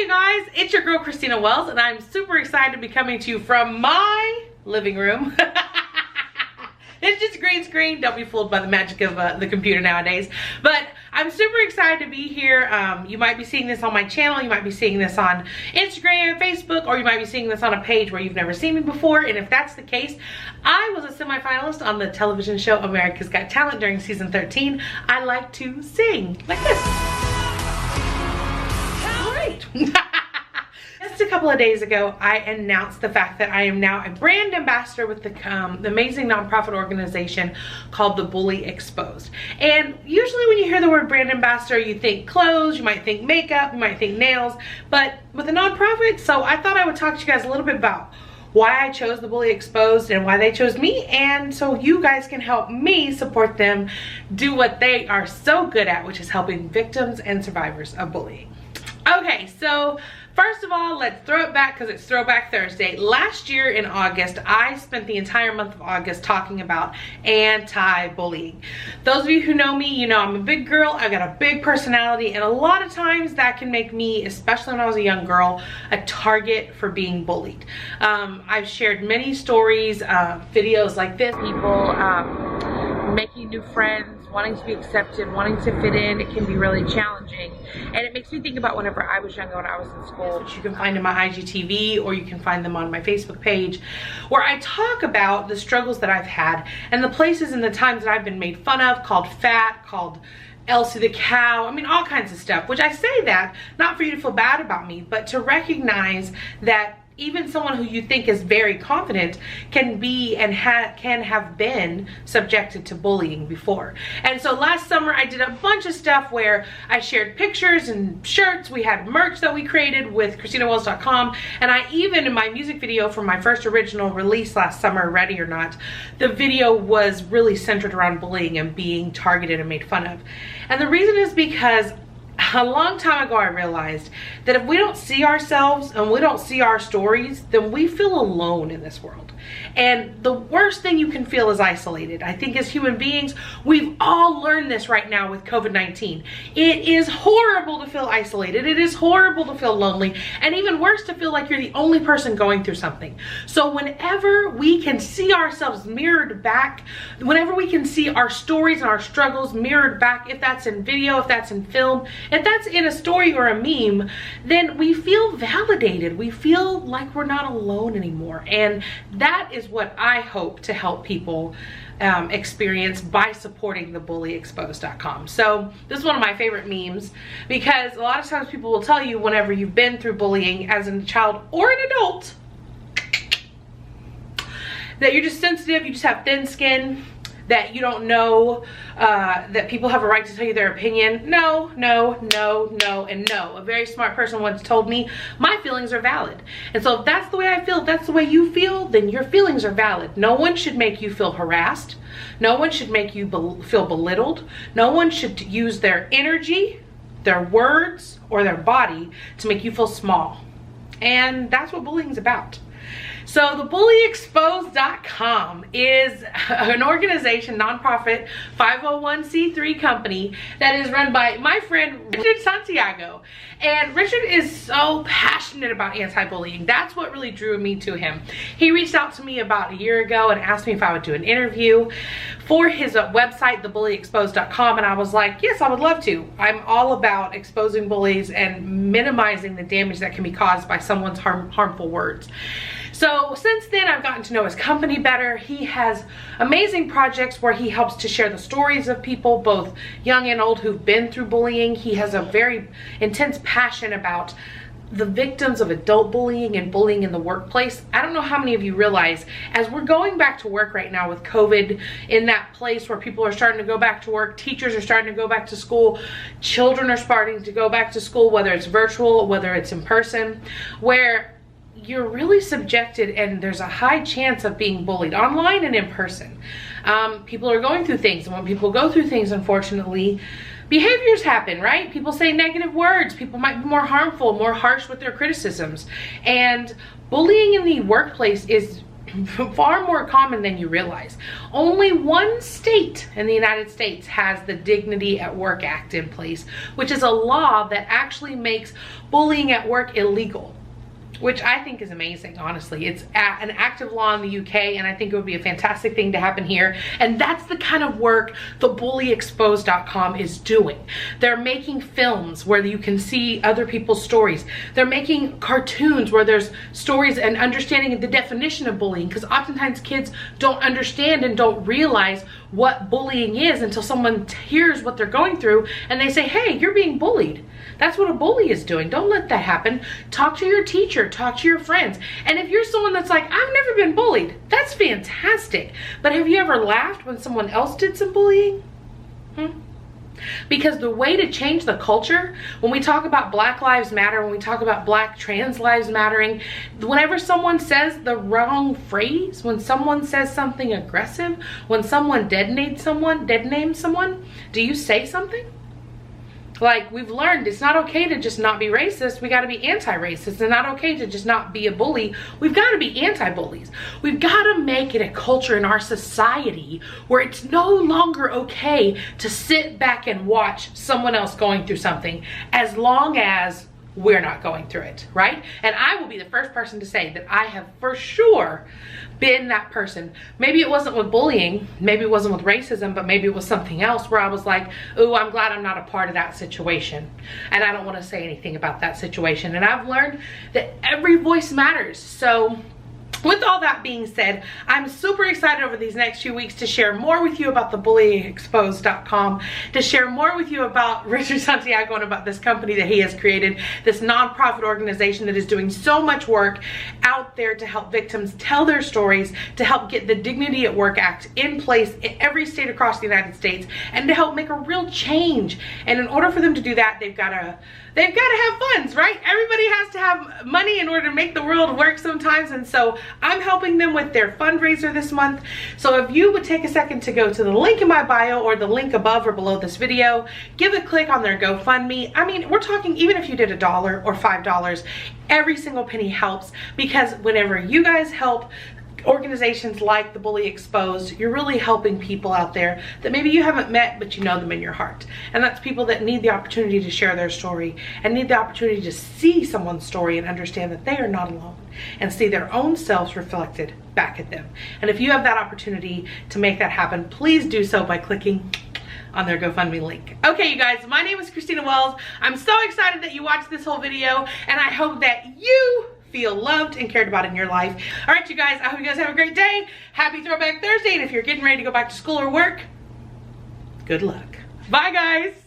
Hey you guys, it's your girl Christina Wells, and I'm super excited to be coming to you from my living room. It's just green screen. Don't be fooled by the magic of the computer nowadays. But I'm super excited to be here. You might be seeing this on my channel. You might be seeing this on Instagram, Facebook, or you might be seeing this on a page where you've never seen me before. And if that's the case, I was a semi-finalist on the television show America's Got Talent during season 13. I like to sing like this. All right. Just a couple of days ago, I announced the fact that I am now a brand ambassador with the amazing nonprofit organization called the Bully Exposed. And usually when you hear the word brand ambassador, you think clothes, you might think makeup, you might think nails, but with a nonprofit, so I thought I would talk to you guys a little bit about why I chose the Bully Exposed and why they chose me, and so you guys can help me support them do what they are so good at, which is helping victims and survivors of bullying. Okay, so first of all, let's throw it back because it's Throwback Thursday. Last year in August, I spent the entire month of August talking about anti-bullying. Those of you who know me, you know I'm a big girl. I've got a big personality, and a lot of times that can make me, especially when I was a young girl, a target for being bullied. I've shared many stories, videos like this, people making new friends, wanting to be accepted, wanting to fit in. It can be really challenging, and it makes me think about whenever I was younger, when I was in school, which you can find in my IGTV, or you can find them on my Facebook page, where I talk about the struggles that I've had and the places and the times that I've been made fun of, called fat, called Elsie the cow, I mean all kinds of stuff, which I say that not for you to feel bad about me, but to recognize that even someone who you think is very confident can be and can have been subjected to bullying before. And so last summer I did a bunch of stuff where I shared pictures and shirts. We had merch that we created with ChristinaWells.com, and I even, in my music video for my first original release last summer, Ready or Not, the video was really centered around bullying and being targeted and made fun of. And the reason is because a long time ago I realized that if we don't see ourselves and we don't see our stories, then we feel alone in this world. And the worst thing you can feel is isolated. I think as human beings, we've all learned this right now with COVID-19. It is horrible to feel isolated. It is horrible to feel lonely, and even worse to feel like you're the only person going through something. So whenever we can see ourselves mirrored back, whenever we can see our stories and our struggles mirrored back, if that's in video, if that's in film, if that's in a story or a meme, then we feel validated. We feel like we're not alone anymore. And that is what I hope to help people experience by supporting the bullyexposed.com. So this is one of my favorite memes, because a lot of times people will tell you whenever you've been through bullying as a child or an adult that you're just sensitive, you just have thin skin, that you don't know that people have a right to tell you their opinion. No, no, no, no, and no. A very smart person once told me, my feelings are valid. And so if that's the way I feel, if that's the way you feel, then your feelings are valid. No one should make you feel harassed. No one should make you feel belittled. No one should use their energy, their words, or their body to make you feel small. And that's what bullying is about. So the bullyexposed.com is an organization, nonprofit, 501c3 company that is run by my friend Richard Santiago. And Richard is so passionate about anti-bullying. That's what really drew me to him. He reached out to me about a year ago and asked me if I would do an interview for his website, thebullyexposed.com, and I was like, yes, I would love to. I'm all about exposing bullies and minimizing the damage that can be caused by someone's harmful words. So since then, I've gotten to know his company better. He has amazing projects where he helps to share the stories of people, both young and old, who've been through bullying. He has a very intense passion about the victims of adult bullying and bullying in the workplace. I don't know how many of you realize, as we're going back to work right now with COVID, in that place where people are starting to go back to work, teachers are starting to go back to school, children are starting to go back to school, whether it's virtual, whether it's in person, where you're really subjected and there's a high chance of being bullied online and in person. People are going through things, and when people go through things, unfortunately, behaviors happen, right? People say negative words. People might be more harmful, more harsh with their criticisms. And bullying in the workplace is far more common than you realize. Only one state in the United States has the Dignity at Work Act in place, which is a law that actually makes bullying at work illegal, which I think is amazing, honestly. It's an active law in the UK, and I think it would be a fantastic thing to happen here. And that's the kind of work the bullyexposed.com is doing. They're making films where you can see other people's stories. They're making cartoons where there's stories and understanding the definition of bullying, because oftentimes kids don't understand and don't realize what bullying is until someone hears what they're going through and they say, hey, you're being bullied. That's what a bully is doing. Don't let that happen. Talk to your teacher, talk to your friends. And if you're someone that's like, I've never been bullied, that's fantastic. But have you ever laughed when someone else did some bullying? Because the way to change the culture, when we talk about Black Lives Matter, when we talk about Black trans lives mattering, whenever someone says the wrong phrase, when someone says something aggressive, when someone dead names someone, do you say something? Like, we've learned it's not okay to just not be racist. We got to be anti-racist. It's not okay to just not be a bully. We've got to be anti-bullies. We've got to make it a culture in our society where it's no longer okay to sit back and watch someone else going through something, as long as we're not going through it, right? And I will be the first person to say that I have for sure been that person. Maybe it wasn't with bullying, maybe it wasn't with racism, but maybe it was something else where I was like, oh, I'm glad I'm not a part of that situation, and I don't want to say anything about that situation. And I've learned that every voice matters. So with all that being said, I'm super excited over these next few weeks to share more with you about the bullyexposed.com, to share more with you about Richard Santiago and about this company that he has created, this nonprofit organization that is doing so much work out there to help victims tell their stories, to help get the Dignity at Work Act in place in every state across the United States, and to help make a real change. And in order for them to do that, they've got to have funds, right? Everybody has to have money in order to make the world work sometimes. And so I'm helping them with their fundraiser this month. So if you would take a second to go to the link in my bio or the link above or below this video, give a click on their GoFundMe. I mean, we're talking, even if you did $1 or $5, every single penny helps, because whenever you guys help organizations like the Bully Exposed, you're really helping people out there that maybe you haven't met, but you know them in your heart. And that's people that need the opportunity to share their story and need the opportunity to see someone's story and understand that they are not alone, and see their own selves reflected back at them. And if you have that opportunity to make that happen, please do so by clicking on their GoFundMe link. Okay, you guys, my name is Christina Wells. I'm so excited that you watched this whole video, and I hope that you feel loved and cared about in your life. All right, you guys, I hope you guys have a great day. Happy Throwback Thursday, and if you're getting ready to go back to school or work, good luck. Bye, guys.